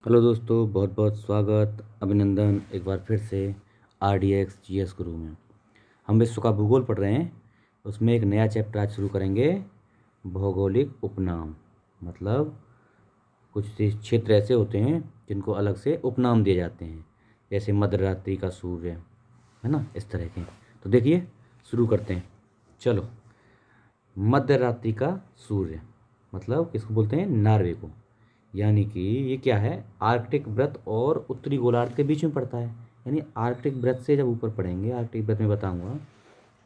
Hello दोस्तों, बहुत बहुत स्वागत, अभिनंदन एक बार फिर से RDX GS गुरु में। हम विश्व का भूगोल पढ़ रहे हैं। उसमें एक नया चैप्टर आज शुरू करेंगे, भौगोलिक उपनाम। मतलब कुछ क्षेत्र ऐसे होते हैं जिनको अलग से उपनाम दिए जाते हैं, जैसे मध्यरात्रि का सूर्य, है ना, इस तरह के। तो देखिए, शुरू करते हैं। चलो, मध्यरात्रि का सूर्य मतलब किसको बोलते हैं? नॉर्वे को। यानी कि ये क्या है? आर्कटिक वृत्त और उत्तरी गोलार्ध के बीच में पड़ता है। यानी आर्कटिक वृत्त से जब ऊपर पढ़ेंगे, आर्कटिक वृत्त में बताऊंगा।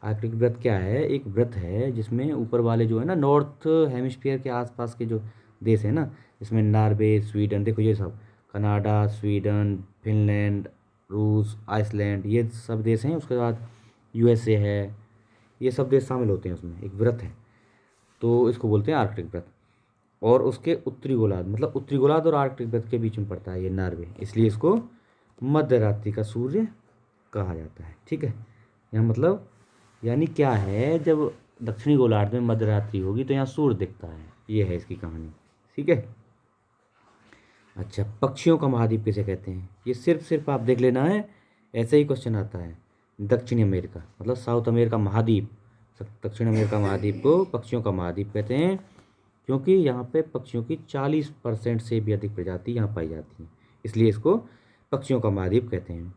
आर्कटिक वृत्त क्या है? एक वृत्त है जिसमें ऊपर वाले जो है ना, नॉर्थ हेमिस्फीयर के आसपास के जो देश है ना, इसमें नॉर्वे, स्वीडन, देखो ये सब, कनाडा, स्वीडन, फिनलैंड, रूस, आइसलैंड, ये सब देश हैं। उसके बाद USA है। ये सब देश शामिल होते हैं उसमें, एक वृत्त है। तो इसको बोलते हैं आर्कटिक वृत्त। और उसके उत्तरी गोलार्ध, मतलब उत्तरी गोलार्ध और आर्कटिक वृत्त के बीच में पड़ता है ये नॉर्वे, इसलिए इसको मध्यरात्रि का सूर्य कहा जाता है। ठीक है, यहाँ मतलब यानी क्या है, जब दक्षिणी गोलार्ध में मध्यरात्रि होगी तो यहाँ सूर्य दिखता है। ये है इसकी कहानी। ठीक है। अच्छा, पक्षियों का महाद्वीप किसे कहते हैं? ये सिर्फ आप देख लेना है, ऐसे ही क्वेश्चन आता है। दक्षिणी अमेरिका मतलब साउथ अमेरिका महाद्वीप, दक्षिण अमेरिका महाद्वीप को पक्षियों का महाद्वीप कहते हैं, क्योंकि यहाँ पे पक्षियों की 40% से भी अधिक प्रजाति यहाँ पाई जाती हैं, इसलिए इसको पक्षियों का महाद्वीप कहते हैं।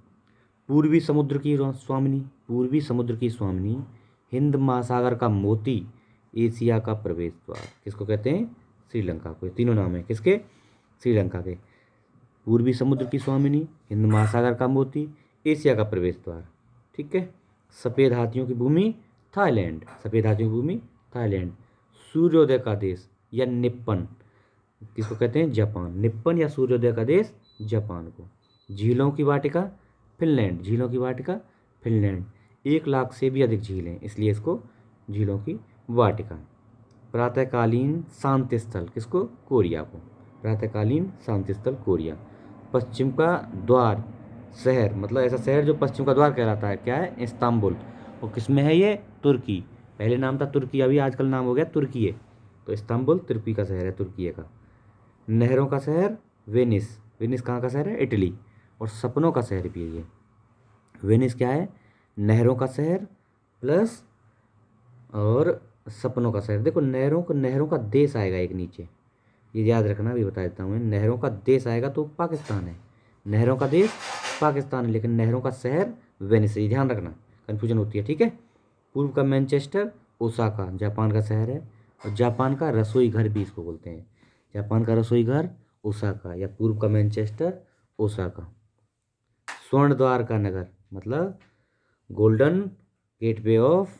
पूर्वी समुद्र की स्वामिनी, पूर्वी समुद्र की स्वामिनी, हिंद महासागर का मोती, एशिया का प्रवेश द्वार, किसको कहते हैं? श्रीलंका को। ये तीनों नाम है किसके? श्रीलंका के। पूर्वी समुद्र की स्वामिनी, हिंद महासागर का मोती, एशिया का प्रवेश द्वार। ठीक है। सफ़ेद हाथियों की भूमि, थाईलैंड, सफ़ेद हाथियों की भूमि थाईलैंड। सूर्योदय का देश या निप्पन, किसको कहते हैं? जापान। निप्पन या सूर्योदय का देश, जापान को। झीलों की वाटिका, फिनलैंड, झीलों की वाटिका, फिनलैंड। 1 लाख से भी अधिक झीलें, इसलिए इसको झीलों की वाटिका। प्रातःकालीन शांति स्थल, किसको? कोरिया को। प्रातःकालीन शांति स्थल कोरिया। पश्चिम का द्वार शहर, मतलब ऐसा शहर जो पश्चिम का द्वार कहलाता है, क्या है? इस्तांबुल। और किस में है ये? तुर्की। पहले नाम था तुर्की, अभी आजकल नाम हो गया तुर्की है। तो इस्तांबुल तुर्की का शहर है, तुर्की का। नहरों का शहर वेनिस, वेनिस कहाँ का शहर है? इटली। और सपनों का शहर भी है ये। वेनिस क्या है? नहरों का शहर प्लस और सपनों का शहर। देखो, नहरों का देश आएगा एक नीचे, ये याद रखना, भी बता देता हूँ मैं। नहरों का देश आएगा तो पाकिस्तान है, नहरों का देश पाकिस्तान है, लेकिन नहरों का शहर वेनिस है, ये ध्यान रखना, कन्फ्यूजन होती है। ठीक है। पूर्व का मैनचेस्टर, ओसाका, जापान का शहर है। और जापान का रसोई घर भी इसको बोलते हैं। जापान का रसोई घर ओसाका, या पूर्व का मैनचेस्टर, ओसाका। स्वर्ण द्वार का नगर मतलब golden gateway of,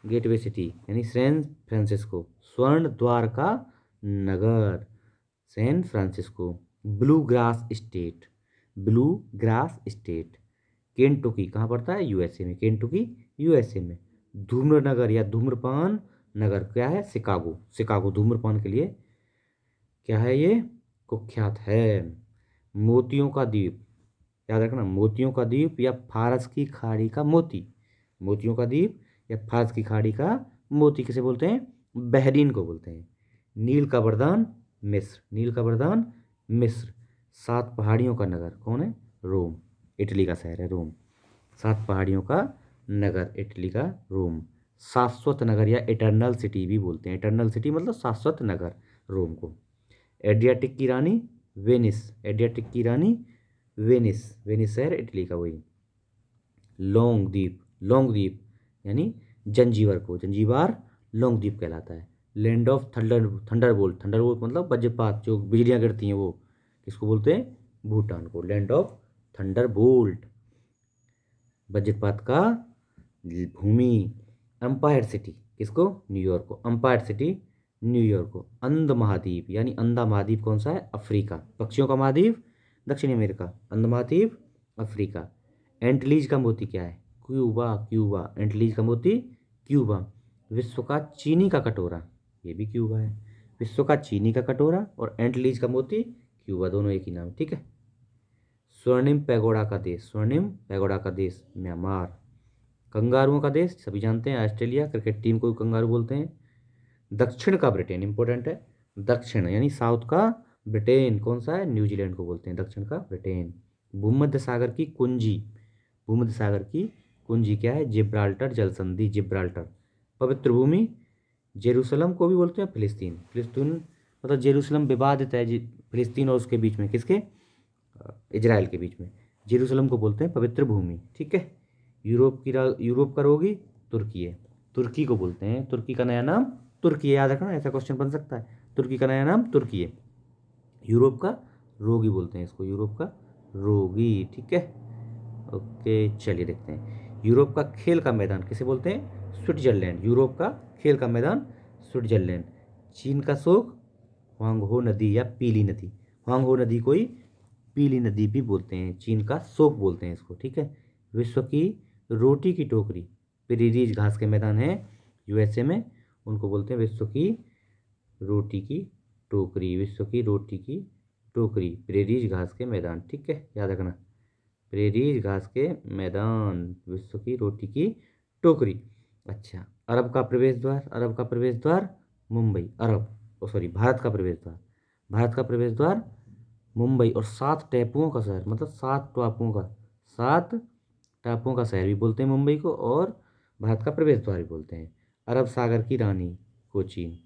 gateway city, यानी सैन फ्रांसिस्को। स्वर्ण द्वार का नगर, San Francisco. Bluegrass state, bluegrass state. Kentucky कहाँ पड़ता है? USA में। केंटुकी USA में। धूम्र नगर या धूम्रपान नगर क्या है? शिकागो, शिकागो धूम्रपान के लिए क्या है? ये कुख्यात है। मोतियों का द्वीप, याद रखना, मोतियों का द्वीप या फारस की खाड़ी का मोती। मोतियों का द्वीप या फारस की खाड़ी का मोती किसे बोलते हैं? बहरीन को बोलते हैं। नील का वरदान मिस्र, नील का वरदान मिस्र। 7 पहाड़ियों का नगर कौन है? रोम, इटली का शहर है रोम। 7 पहाड़ियों का नगर, इटली का रोम। शाश्वत नगर या इटर्नल सिटी भी बोलते हैं। इटर्नल सिटी मतलब शाश्वत नगर, रोम को। एड्रियाटिक की रानी वेनिस, एड्रियाटिक की रानी वेनिस, वेनिस शहर इटली का वही। लौंग द्वीप, लौंग द्वीप यानी जंजीबर को, जंजीबार लौंग द्वीप कहलाता है। लैंड ऑफ थंडरबोल्ट, थंडरबोल्ट मतलब वज्रपात, जो बिजलियाँ गिरती हैं वो, किसको बोलते हैं? भूटान को। लैंड ऑफ थंडरबोल्ट, वज्रपात का भूमि। अंपायर सिटी किसको? न्यूयॉर्क को। अंपायर सिटी न्यूयॉर्क को। अंध महाद्वीप यानी अंधा महाद्वीप कौन सा है? अफ्रीका। पक्षियों का महाद्वीप दक्षिणी अमेरिका, अंध महाद्वीप अफ्रीका। एंटलीज का मोती क्या है? क्यूबा, क्यूबा, एंटलीज का मोती क्यूबा। विश्व का चीनी का कटोरा, ये भी क्यूबा है। विश्व का चीनी का कटोरा और एंटलीज का मोती क्यूबा, दोनों एक ही नाम। ठीक है। स्वर्णिम पैगोडा का देश, स्वर्णिम पैगोडा का देश म्यांमार। कंगारुओं का देश सभी जानते हैं, ऑस्ट्रेलिया, क्रिकेट टीम को कंगारू बोलते हैं। दक्षिण का ब्रिटेन, इंपॉर्टेंट है, दक्षिण यानी साउथ का ब्रिटेन कौन सा है? न्यूजीलैंड को बोलते हैं, दक्षिण का ब्रिटेन। भूमध्य सागर की कुंजी, भूमध्य सागर की कुंजी क्या है? जिब्राल्टर जलसंधि, जिब्राल्टर। पवित्र भूमि, जेरूसलम को भी बोलते हैं फिलिस्तीन, फिलिस्तीन मतलब जेरूसलम विवादित है फिलिस्तीन और उसके बीच में, किसके? इजराइल के बीच में। जेरूसलम को बोलते हैं पवित्र भूमि, ठीक है। यूरोप का रोगी तुर्की है, तुर्की को बोलते हैं, तुर्की का नया नाम तुर्की है, याद रखना, ऐसा क्वेश्चन बन सकता है। तुर्की का नया नाम तुर्की है। यूरोप का रोगी बोलते हैं इसको, यूरोप का रोगी, ठीक है। ओके, चलिए देखते हैं। यूरोप का खेल का मैदान किसे बोलते हैं? स्विट्जरलैंड। यूरोप का खेल का मैदान स्विट्जरलैंड। चीन का शोक हुआंगहो नदी या पीली नदी, हुआंगहो नदी को ही पीली नदी भी बोलते हैं, चीन का शोक बोलते हैं इसको, ठीक है। विश्व की रोटी की टोकरी, प्रेरीज घास के मैदान है यूएसए में, उनको बोलते हैं विश्व की रोटी की टोकरी, विश्व की रोटी की टोकरी, प्रेरीज घास के मैदान, ठीक है, याद रखना। प्रेरीज घास के मैदान, विश्व की रोटी की टोकरी। अच्छा, अरब का प्रवेश द्वार, अरब का प्रवेश द्वार मुंबई, भारत का प्रवेश द्वार, भारत का प्रवेश द्वार मुंबई। और 7 टापुओं का शहर, मतलब 7 टापुओं का शहर भी बोलते हैं मुंबई को, और भारत का प्रवेश द्वार भी बोलते हैं। अरब सागर की रानी कोचीन,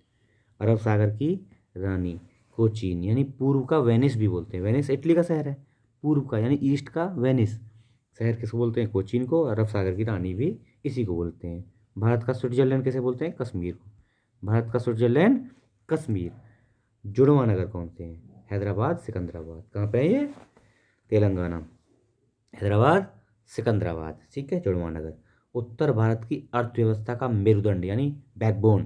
अरब सागर की रानी कोचीन, यानी पूर्व का वेनिस भी बोलते हैं, वेनिस इटली का शहर है, पूर्व का यानी ईस्ट का वेनिस शहर किसको बोलते हैं? कोचीन को। अरब सागर की रानी भी इसी को बोलते हैं। भारत का स्विट्जरलैंड किसे बोलते हैं? कश्मीर को, भारत का स्विट्जरलैंड कश्मीर। जुड़वा नगर कौन से हैं? हैदराबाद, सिकंदराबाद। कहाँ पे है ये? तेलंगाना। हैदराबाद, सिकंदराबाद, ठीक है, जुड़वा नगर। उत्तर भारत की अर्थव्यवस्था का मेरुदंड यानी बैकबोन,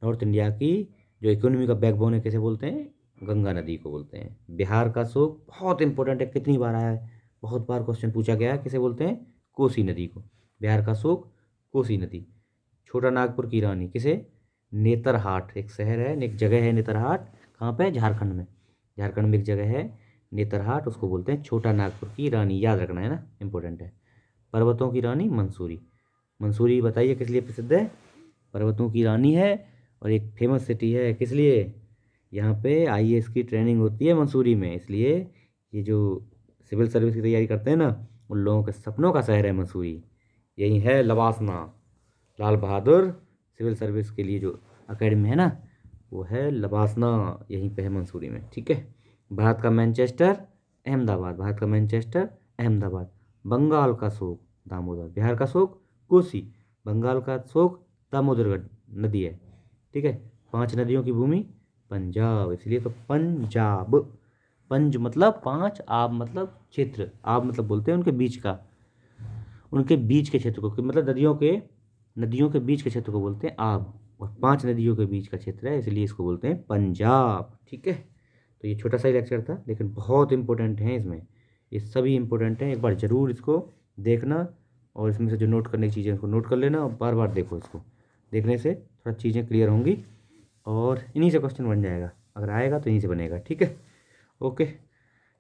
नॉर्थ इंडिया की जो इकोनॉमी का बैकबोन है, किसे बोलते हैं? गंगा नदी को बोलते हैं। बिहार का शोक बहुत इंपॉर्टेंट है, कितनी बार आया है, बहुत बार क्वेश्चन पूछा गया है, किसे बोलते हैं? कोसी नदी को। बिहार का शोक कोसी नदी। छोटा नागपुर की रानी किसे? नेतरहाट, एक शहर है, एक जगह है नेतरहाट, कहाँ पे? झारखंड में, झारखंड में एक जगह है नेतरहाट, उसको बोलते हैं छोटा नागपुर की रानी, याद रखना है ना, इंपॉर्टेंट है। पर्वतों की रानी मंसूरी, मंसूरी बताइए किस लिए प्रसिद्ध है? पर्वतों की रानी है, और एक फेमस सिटी है, किस लिए? यहाँ पे आईएएस की ट्रेनिंग होती है मंसूरी में, इसलिए ये जो सिविल सर्विस की तैयारी करते हैं ना, उन लोगों के सपनों का शहर है मंसूरी। यही है लवासना, लाल बहादुर सिविल सर्विस के लिए जो अकेडमी है ना, वो है लवासना, यहीं पे है मंसूरी में, ठीक है। भारत का मैनचेस्टर अहमदाबाद, भारत का मैनचेस्टर अहमदाबाद। बंगाल का शोक दामोदर, बिहार का शोक कोसी, बंगाल का शोक दामोदर नदी है, ठीक है। 5 नदियों की भूमि पंजाब, इसलिए तो पंजाब। पंज मतलब 5, आब मतलब क्षेत्र, आब मतलब बोलते हैं उनके बीच का, उनके बीच के क्षेत्र को, मतलब नदियों के बीच के क्षेत्र को बोलते हैं आब, और 5 नदियों के बीच का क्षेत्र है, इसलिए इसको बोलते हैं पंजाब, ठीक है। तो ये छोटा सा ही लेक्चर था, लेकिन बहुत इंपॉर्टेंट है इसमें, ये सभी इंपॉर्टेंट हैं, एक बार ज़रूर इसको देखना, और इसमें से जो नोट करने की चीज़ें उसको नोट कर लेना, और बार बार देखो, इसको देखने से थोड़ा चीज़ें क्लियर होंगी, और इन्हीं से क्वेश्चन बन जाएगा, अगर आएगा तो इन्हीं से बनेगा, ठीक है। ओके,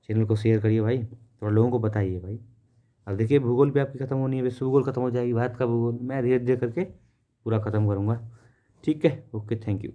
चैनल को शेयर करिए भाई, थोड़ा लोगों को बताइए भाई। अब देखिए भूगोल भी आपकी खत्म होनी है, विश्व भूगोल खत्म हो जाएगी, भारत का भूगोल मैं धीरे धीरे करके पूरा खत्म करूँगा, ठीक है। Okay, thank you.